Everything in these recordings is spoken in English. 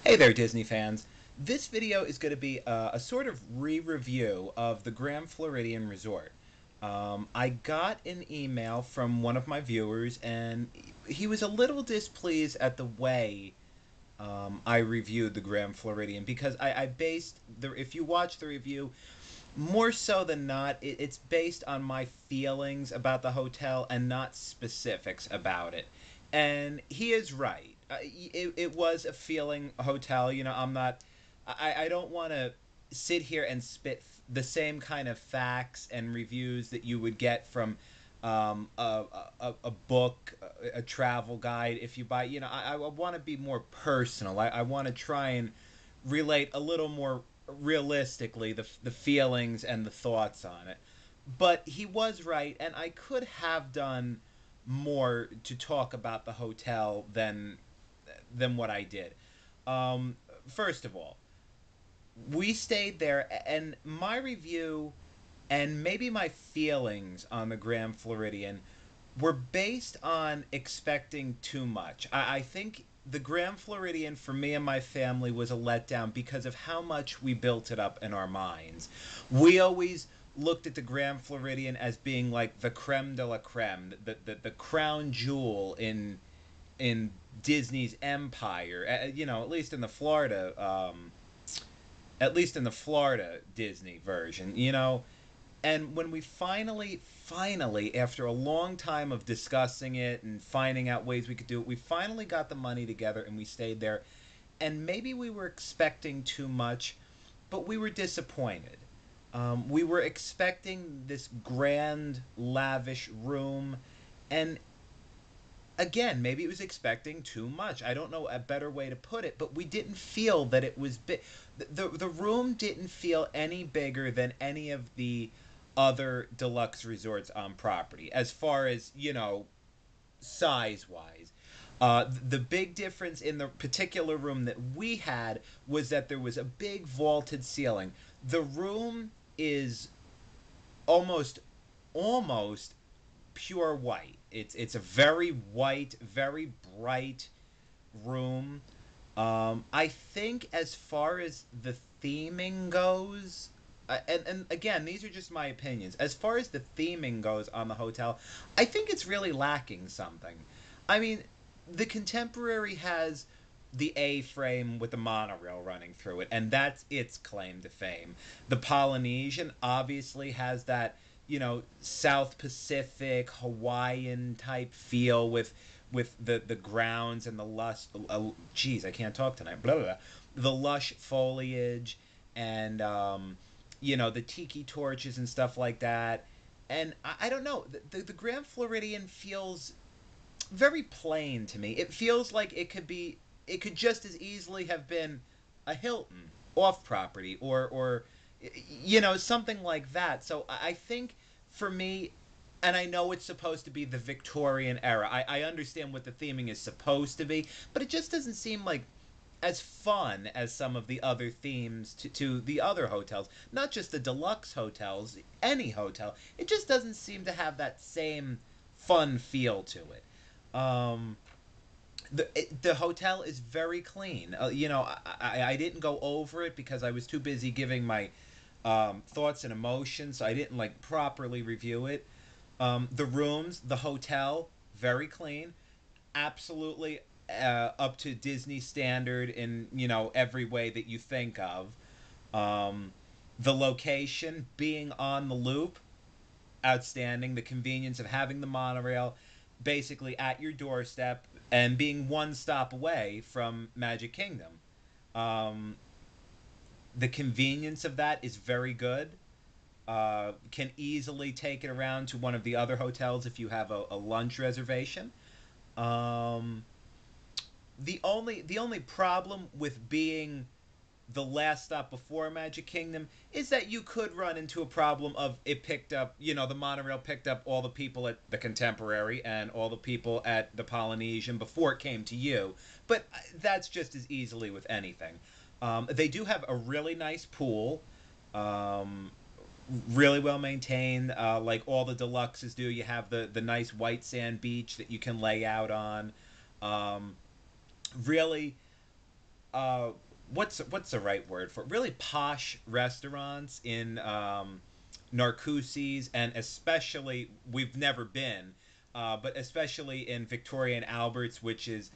Hey there, Disney fans. This video is going to be a sort of re-review of the Grand Floridian Resort. I got an email from one of my viewers, and he was a little displeased at the way I reviewed the Grand Floridian because I based if you watch the review, more so than not, it's based on my feelings about the hotel and not specifics about it. And he is right. It was a feeling hotel. I'm not. I don't want to sit here and spit the same kind of facts and reviews that you would get from a book, a travel guide. If you buy, I want to be more personal. I want to try and relate a little more realistically the feelings and the thoughts on it. But he was right, and I could have done more to talk about the hotel than what I did. First of all, we stayed there, and my review and maybe my feelings on the Grand Floridian were based on expecting too much. I think the Grand Floridian for me and my family was a letdown because of how much we built it up in our minds. We always looked at the Grand Floridian as being like the creme de la creme, the crown jewel in Disney's empire. At least in the Florida Disney version. And when we finally, after a long time of discussing it and finding out ways we could do it, we finally got the money together and we stayed there. And maybe we were expecting too much, but we were disappointed. We were expecting this grand, lavish room, and again, maybe it was expecting too much. I don't know a better way to put it, but we didn't feel that it was big. The room didn't feel any bigger than any of the other deluxe resorts on property, as far as, size wise. The big difference in the particular room that we had was that there was a big vaulted ceiling. The room is almost almost pure white. It's a very white, very bright room. I think as far as the theming goes, and again, these are just my opinions. As far as the theming goes on the hotel, I think it's really lacking something. I mean, the Contemporary has the A-frame with the monorail running through it, and that's its claim to fame. The Polynesian obviously has that, South Pacific, Hawaiian type feel with the grounds and the lush. Geez, I can't talk tonight. Blah, blah, blah. The lush foliage and the tiki torches and stuff like that. And I don't know. The Grand Floridian feels very plain to me. It feels like it could just as easily have been a Hilton off property or something like that. So I think for me, and I know it's supposed to be the Victorian era. I understand what the theming is supposed to be, but it just doesn't seem like as fun as some of the other themes to the other hotels. Not just the deluxe hotels, any hotel. It just doesn't seem to have that same fun feel to it. Um, the hotel is very clean. I didn't go over it because I was too busy giving my thoughts and emotions, so I didn't like properly review it. The rooms, the hotel, very clean, absolutely up to Disney standard in every way that you think of. Um, the location, being on the loop, outstanding. The convenience of having the monorail basically at your doorstep and being one stop away from Magic Kingdom. Um, the convenience of that is very good. Can easily take it around to one of the other hotels if you have a lunch reservation. Um, the only problem with being the last stop before Magic Kingdom is that you could run into a problem of it picked up, the monorail picked up all the people at the Contemporary and all the people at the Polynesian before it came to you. But that's just as easily with anything. They do have a really nice pool, um, really well maintained, like all the deluxes do. You have the nice white sand beach that you can lay out on. Um, really uh, what's the right word for it? Really posh restaurants in Narcoossee's, and especially we've never been, but especially in Victoria and Albert's, which is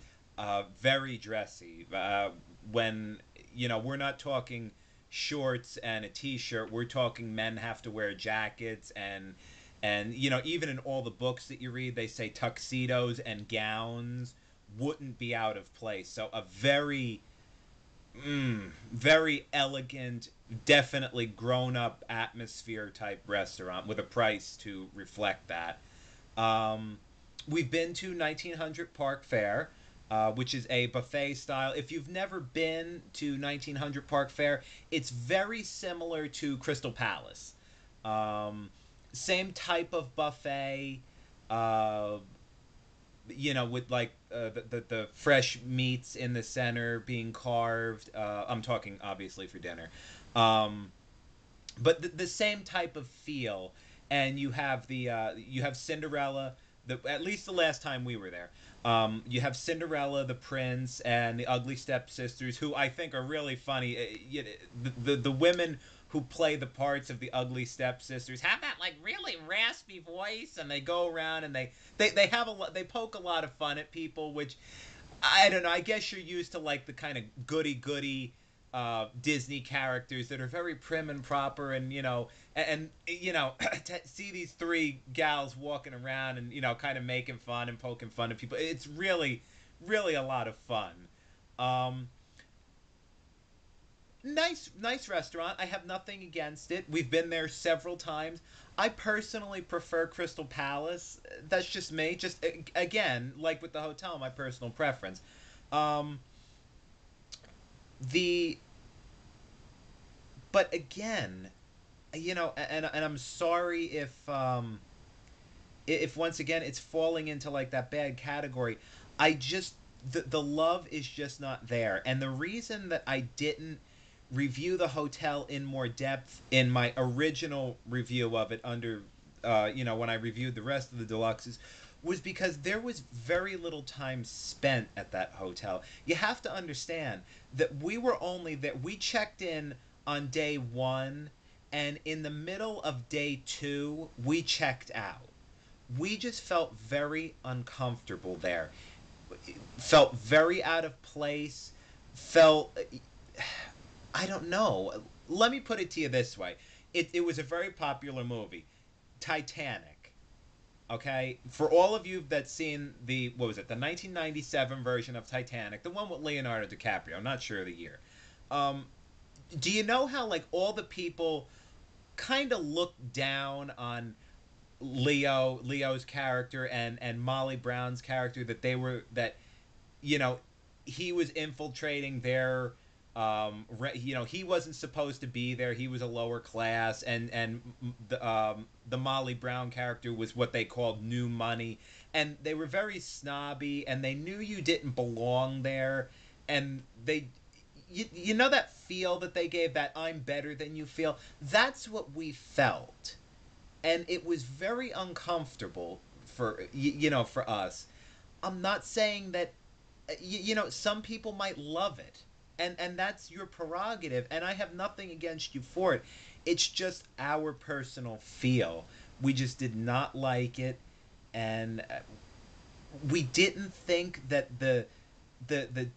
very dressy. When we're not talking shorts and a t-shirt, we're talking men have to wear jackets, and even in all the books that you read, they say tuxedos and gowns wouldn't be out of place. So a very elegant, definitely grown up atmosphere type restaurant with a price to reflect that. Um, we've been to 1900 Park Fair, which is a buffet style. If you've never been to 1900 Park Fair, it's very similar to Crystal Palace. Um, Same type of buffet. Uh, with like the fresh meats in the center being carved. I'm talking obviously for dinner, um, but the same type of feel. And you have Cinderella. At least the last time we were there, you have Cinderella, the prince, and the ugly stepsisters, who I think are really funny. The women who play the parts of the ugly stepsisters have that like really raspy voice, and they go around and they have a lot, they poke a lot of fun at people, which I don't know. I guess you're used to like the kind of goody goody Disney characters that are very prim and proper, and to see these three gals walking around and kind of making fun and poking fun at people. It's really, really a lot of fun. Um, nice restaurant. I have nothing against it. We've been there several times. I personally prefer Crystal Palace. That's just me. Just again, like with the hotel, my personal preference. Um, the but again, and I'm sorry if once again it's falling into like that bad category. I just the love is just not there, and the reason that I didn't review the hotel in more depth in my original review of it under when I reviewed the rest of the deluxes was because there was very little time spent at that hotel. You have to understand that we checked in on day 1, and in the middle of day 2 we checked out. We just felt very uncomfortable there, felt very out of place, felt, I don't know. Let me put it to you this way. It was a very popular movie, Titanic. Okay, for all of you that's seen the what was it, the 1997 version of Titanic, the one with Leonardo DiCaprio. I'm not sure of the year. Um, do you know how like all the people kind of looked down on Leo's character and Molly Brown's character, that you know he was infiltrating their he wasn't supposed to be there. He was a lower class, and the Molly Brown character was what they called new money, and they were very snobby, and they knew you didn't belong there, and you know that feel that they gave, that I'm better than you feel. That's what we felt, and it was very uncomfortable for us. I'm not saying that some people might love it, and that's your prerogative, and I have nothing against you for it. It's just our personal feel. We just did not like it, and we didn't think that the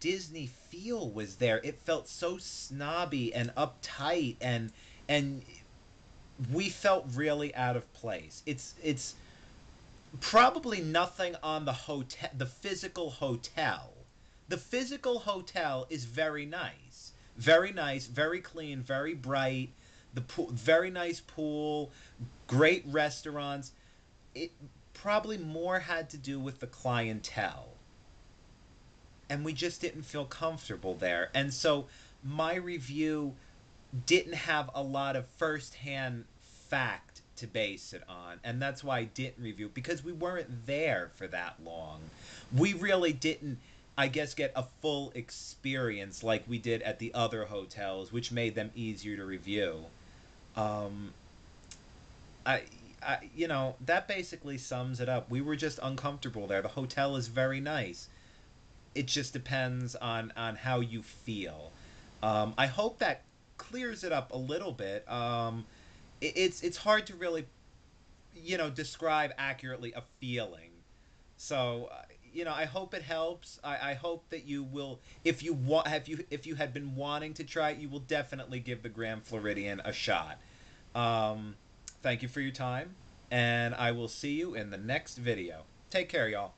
Disney feel was there. It felt so snobby and uptight, and we felt really out of place. It's probably nothing on the hotel, the physical hotel. The physical hotel is very nice, very clean, very bright. The pool, very nice pool, great restaurants. It probably more had to do with the clientele, and we just didn't feel comfortable there. And so my review didn't have a lot of first-hand fact to base it on, and that's why I didn't review, because we weren't there for that long. We really didn't, I guess, get a full experience like we did at the other hotels, which made them easier to review. um I, that basically sums it up. We were just uncomfortable there. The hotel is very nice. it just depends on how you feel. I hope that clears it up a little bit. It's hard to really, describe accurately a feeling. So, I hope it helps. I hope that you will, if you had been wanting to try it, you will definitely give the Grand Floridian a shot. Um, Thank you for your time, and I will see you in the next video. Take care, y'all.